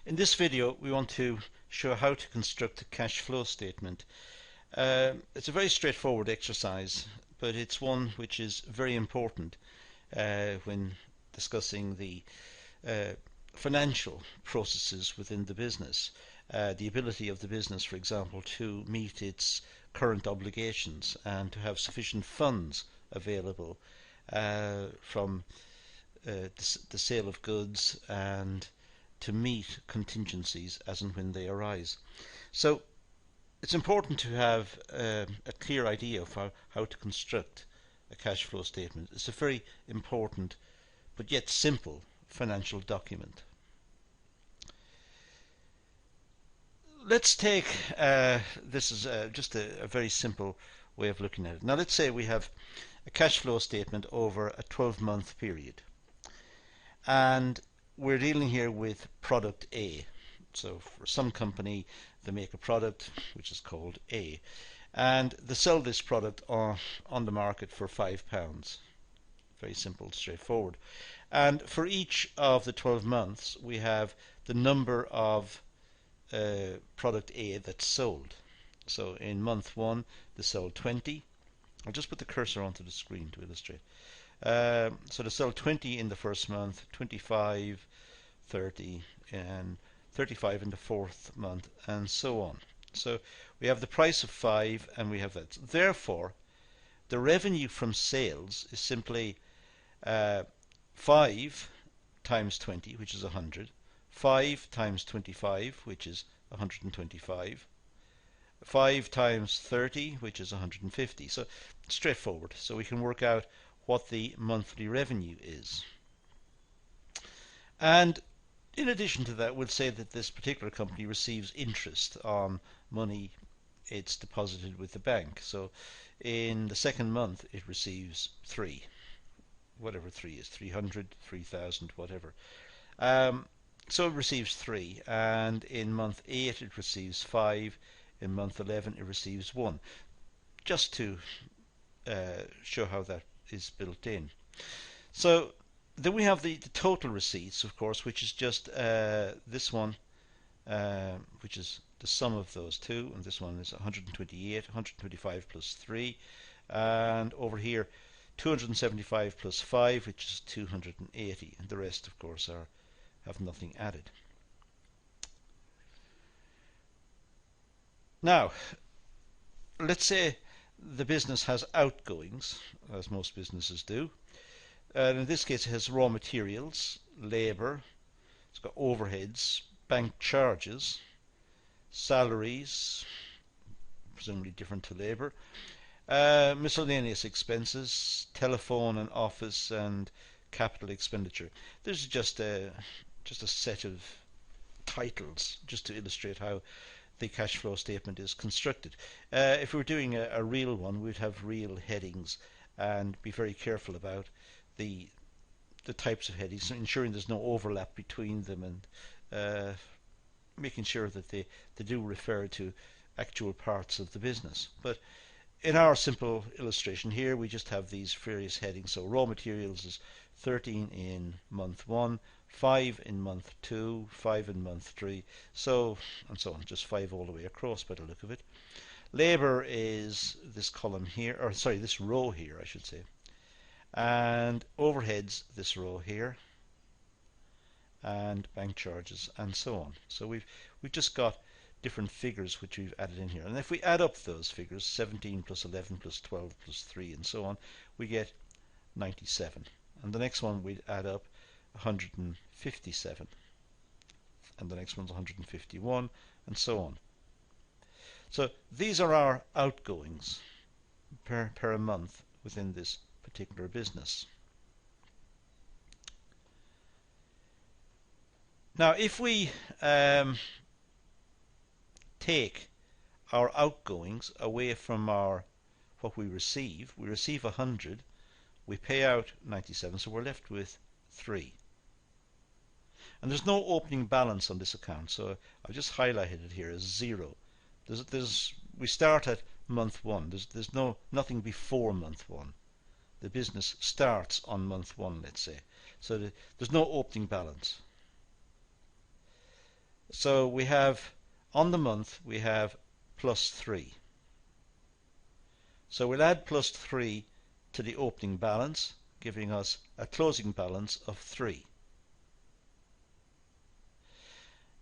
In this video we want to show how to construct a cash flow statement. It's a very straightforward exercise, but it's one which is very important when discussing the financial processes within the business. The ability of the business, for example, to meet its current obligations and to have sufficient funds available from the sale of goods and to meet contingencies as and when they arise. So it's important to have a clear idea of how to construct a cash flow statement. It's a very important but yet simple financial document. Let's take this is just a very simple way of looking at it. Now let's say we have a cash flow statement over a 12-month period, and we're dealing here with product A. So for some company, they make a product which is called A, and they sell this product on the market for £5. Very simple, straightforward. And for each of the 12 months, we have the number of product A that's sold. So in month 1, they sold 20. I'll just put the cursor onto the screen to illustrate. So they sell 20 in the first month, 25, 30, and 35 in the fourth month, and so on. So we have the price of 5, and we have that. Therefore, the revenue from sales is simply 5 times 20, which is 100, 5 times 25, which is 125, 5 times 30, which is 150. So straightforward. So we can work out what the monthly revenue is. And in addition to that, we'll say that this particular company receives interest on money it's deposited with the bank. So in the second month it receives 3, whatever 3 is, 300, 3,000, whatever. So it receives 3, and in month 8 it receives 5, in month 11 it receives 1, just to show how that is built in. So then we have the total receipts, of course, which is just this one, which is the sum of those two, and this one is 128, 125 plus 3, and over here 275 plus 5, which is 280, and the rest, of course, have nothing added. Now, let's say the business has outgoings, as most businesses do. And in this case it has raw materials, labour, it's got overheads, bank charges, salaries, presumably different to labour, miscellaneous expenses, telephone and office, and capital expenditure. This is just a set of titles just to illustrate how the cash flow statement is constructed. If we were doing a real one, we'd have real headings and be very careful about the types of headings, ensuring there's no overlap between them, and making sure that they do refer to actual parts of the business. But in our simple illustration here, we just have these various headings. So raw materials is 13 in month 1, 5 in month 2, 5 in month 3, so and so on, just 5 all the way across by the look of it. Labour is this column here, or sorry, this row here, I should say. And overheads, this row here, and bank charges, and so on. So we've just got different figures which we've added in here. And if we add up those figures, 17 plus 11 plus 12 plus 3 and so on, we get 97. And the next one we'd add up 157. And the next one's 151, and so on. So these are our outgoings per month within this particular business. Now if we take our outgoings away from what we receive 100, we pay out 97, so we're left with 3. And there's no opening balance on this account, so I've just highlighted it here as 0. We start at month 1. There's nothing before month 1. The business starts on month 1, let's say. So there's no opening balance. So we have, on the month, we have +3. So we'll add +3 to the opening balance, giving us a closing balance of 3.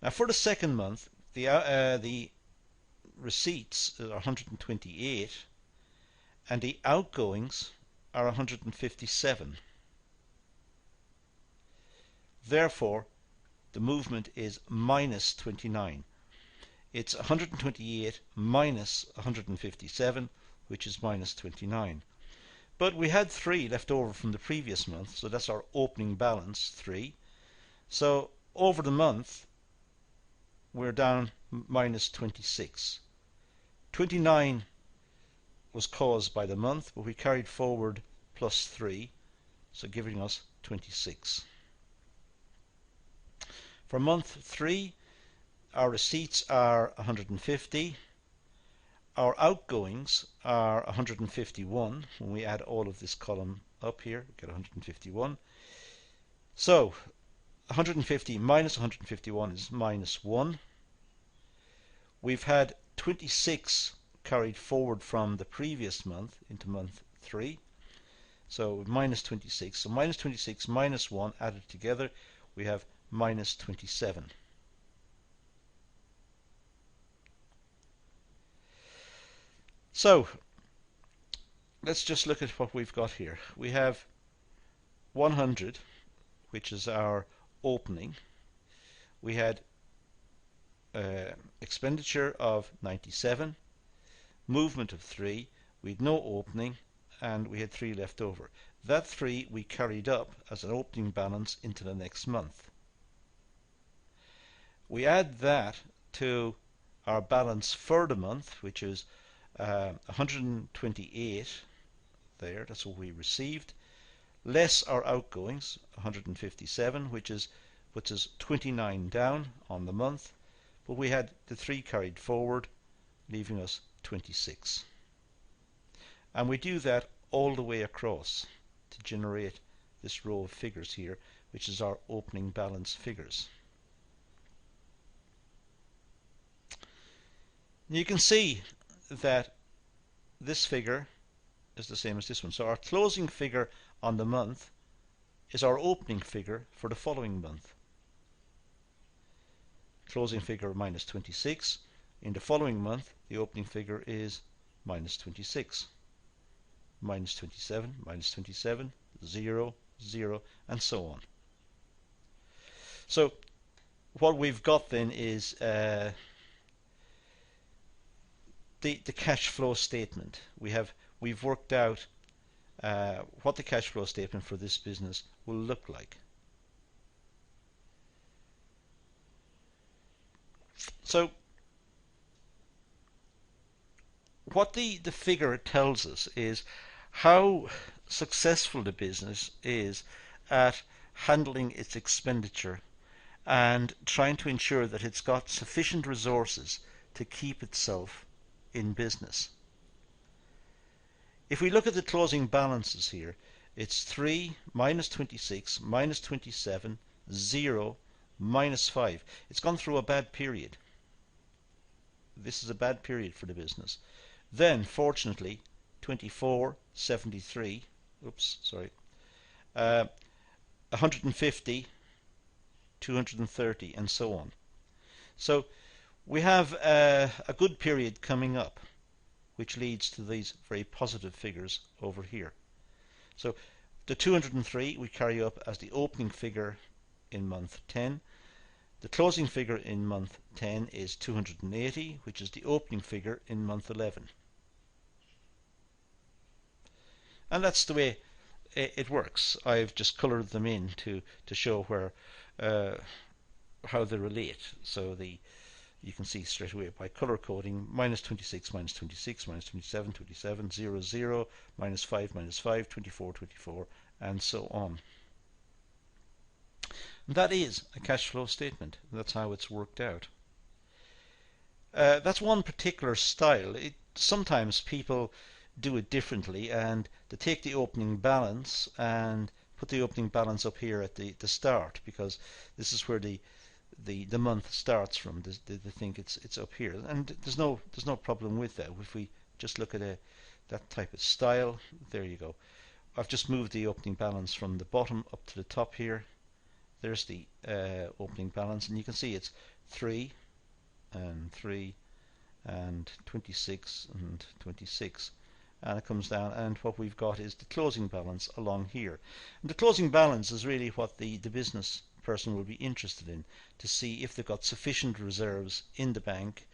Now for the second month, the receipts are 128 and the outgoings are 157. Therefore, the movement is -29. It's 128 minus 157, which is -29. But we had 3 left over from the previous month, so that's our opening balance, 3. So over the month, we're down -26. 29 was caused by the month, but we carried forward +3, so giving us 26. For month 3, our receipts are 150. Our outgoings are 151. When we add all of this column up here, we get 151. So 150 minus 151 is -1. We've had 26 carried forward from the previous month into month 3. So -26. So -26 minus 1 added together, we have -27. So let's just look at what we've got here. We have 100, which is our opening. We had expenditure of 97, movement of 3, we had no opening, and we had 3 left over. That 3 we carried up as an opening balance into the next month. We add that to our balance for the month, which is 128 there, that's what we received, less our outgoings, 157, which puts us 29 down on the month, but we had the 3 carried forward, leaving us 26. And we do that all the way across to generate this row of figures here, which is our opening balance figures. You can see that this figure is the same as this one. So our closing figure on the month is our opening figure for the following month. Closing figure -26. In the following month, the opening figure is -26. -27, -27, 0, 0, and so on. So what we've got then is the cash flow statement. We've worked out what the cash flow statement for this business will look like. So what the figure tells us is how successful the business is at handling its expenditure and trying to ensure that it's got sufficient resources to keep itself in business. If we look at the closing balances here, it's 3 minus 26 minus 27, 0, -5. It's gone through a bad period. This is a bad period for the business. Then, fortunately, 24, 73, 150, 230, and so on. So we have a good period coming up, which leads to these very positive figures over here. So the 203 we carry up as the opening figure in month 10. The closing figure in month 10 is 280, which is the opening figure in month 11. And that's the way it works. I've just colored them in to show where how they relate. So you can see straight away by color coding, -26, -26, -27, 27, 0, 0, -5, -5, 24, 24, and so on. And that is a cash flow statement. That's how it's worked out. That's one particular style. Sometimes people do it differently, and they take the opening balance and put the opening balance up here at the start, because this is where the the month starts from. They think it's up here, and there's no problem with that. If we just look at that type of style, there you go. I've just moved the opening balance from the bottom up to the top here. There's the opening balance, and you can see it's 3 and 3 and 26 and 26, and it comes down, and what we've got is the closing balance along here. And the closing balance is really what the business person will be interested in, to see if they've got sufficient reserves in the bank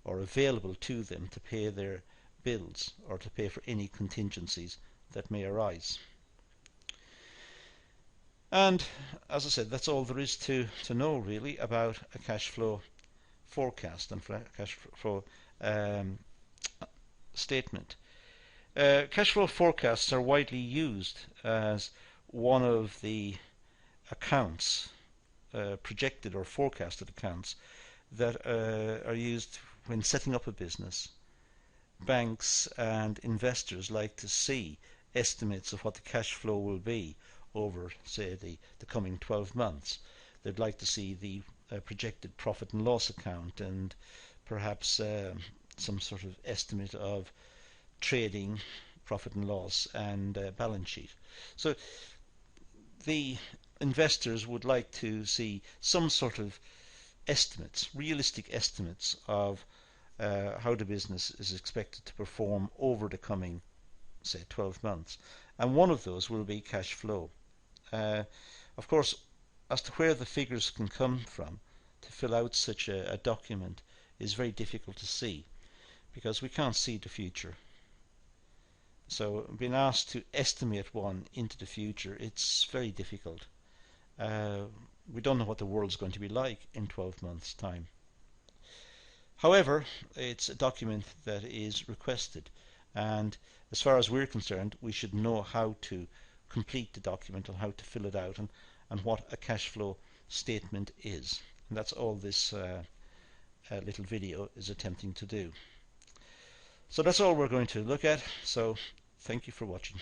or available to them to pay their bills or to pay for any contingencies that may arise. And as I said, that's all there is to know really about a cash flow forecast and cash flow statement. Cash flow forecasts are widely used as one of the accounts, projected or forecasted accounts, that are used when setting up a business. Banks and investors like to see estimates of what the cash flow will be over, say, the coming 12 months. They'd like to see the projected profit and loss account, and perhaps some sort of estimate of trading profit and loss and balance sheet. So the investors would like to see some sort of estimates, realistic estimates of how the business is expected to perform over the coming, say, 12 months. And one of those will be cash flow. Of course, as to where the figures can come from to fill out such a document is very difficult to see, because we can't see the future. So being asked to estimate one into the future, it's very difficult. We don't know what the world's going to be like in 12 months' time. However, it's a document that is requested, and as far as we're concerned, we should know how to complete the document and how to fill it out, and what a cash flow statement is. And that's all this little video is attempting to do. So that's all we're going to look at. So thank you for watching.